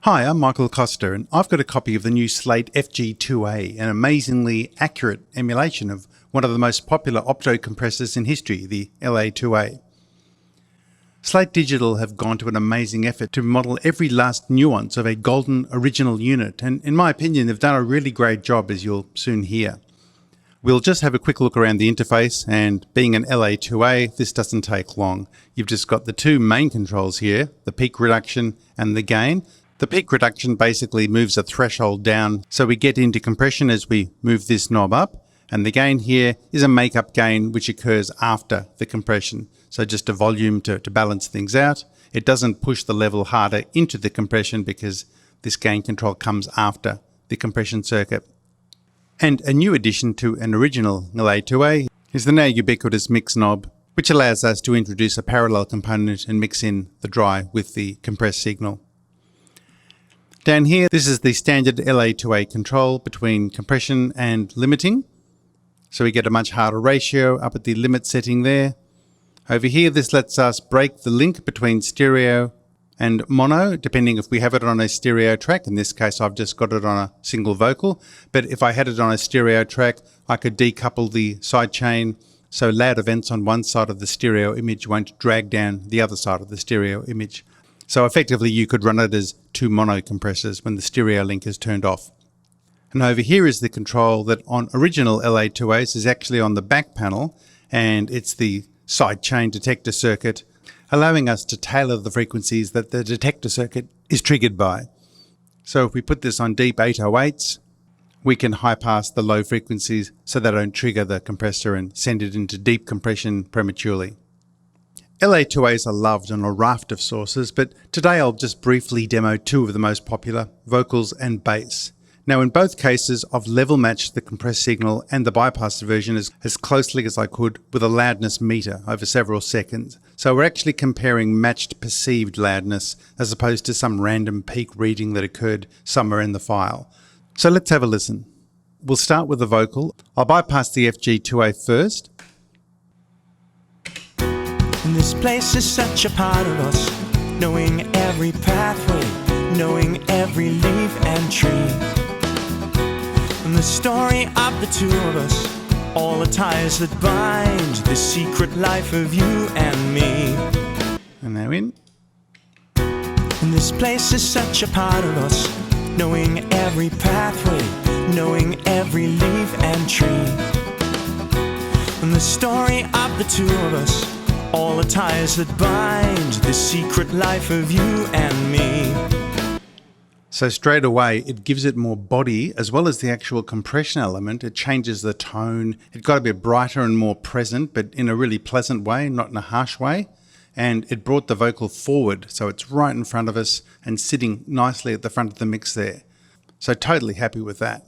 Hi, I'm Michael Costa, and I've got a copy of the new Slate FG-2A, an amazingly accurate emulation of one of the most popular opto compressors in history, the LA-2A. Slate Digital have gone to an amazing effort to model every last nuance of a golden original unit, and in my opinion, they've done a really great job, as you'll soon hear. We'll just have a quick look around the interface, and being an LA-2A, this doesn't take long. You've just got the two main controls here, the peak reduction and the gain. The peak reduction basically moves a threshold down, so we get into compression as we move this knob up, and the gain here is a makeup gain which occurs after the compression. So just a volume to balance things out. It doesn't push the level harder into the compression because this gain control comes after the compression circuit. And a new addition to an original LA-2A is the now ubiquitous mix knob, which allows us to introduce a parallel component and mix in the dry with the compressed signal. Down here, this is the standard LA-2A control between compression and limiting. So we get a much harder ratio up at the limit setting there. Over here, this lets us break the link between stereo and mono, depending if we have it on a stereo track. In this case, I've just got it on a single vocal. But if I had it on a stereo track, I could decouple the sidechain so loud events on one side of the stereo image won't drag down the other side of the stereo image. So effectively, you could run it as two mono compressors when the stereo link is turned off. And over here is the control that on original LA-2As is actually on the back panel, and it's the sidechain detector circuit, allowing us to tailor the frequencies that the detector circuit is triggered by. So if we put this on deep 808s, we can high pass the low frequencies so they don't trigger the compressor and send it into deep compression prematurely. LA-2As are loved on a raft of sources, but today I'll just briefly demo two of the most popular, vocals and bass. Now in both cases, I've level matched the compressed signal and the bypass version as closely as I could with a loudness meter over several seconds. So we're actually comparing matched perceived loudness as opposed to some random peak reading that occurred somewhere in the file. So let's have a listen. We'll start with the vocal. I'll bypass the FG-2A first. This place is such a part of us, knowing every pathway, knowing every leaf and tree. And the story of the two of us, all the ties that bind the secret life of you and me. And now in. And this place is such a part of us, knowing every pathway, knowing every leaf and tree. And the story of the two of us, all the ties that bind the secret life of you and me. So straight away, it gives it more body as well as the actual compression element. It changes the tone. It got a bit brighter and more present, but in a really pleasant way, not in a harsh way. And it brought the vocal forward, so it's right in front of us and sitting nicely at the front of the mix there. So totally happy with that.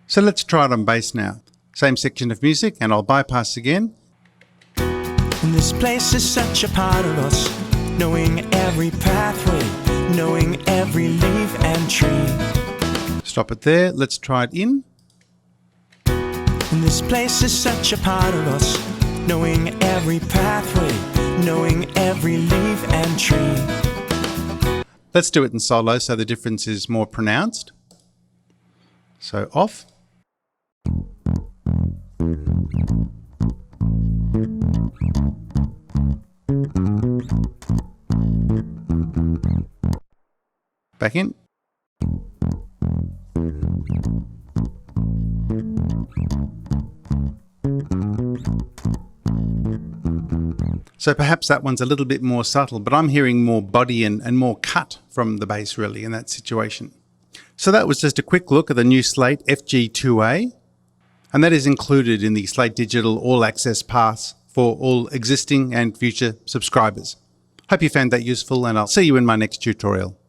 So let's try it on bass now. Same section of music, and I'll bypass again. And this place is such a part of us, knowing every pathway, knowing every leaf and tree. Stop it there. Let's try it in. And this place is such a part of us, knowing every pathway, knowing every leaf and tree. Let's do it in solo so the difference is more pronounced. So off. Back in. So perhaps that one's a little bit more subtle, but I'm hearing more body and more cut from the bass really in that situation. So that was just a quick look at the new Slate FG-2A, and that is included in the Slate Digital All Access Pass for all existing and future subscribers. Hope you found that useful, and I'll see you in my next tutorial.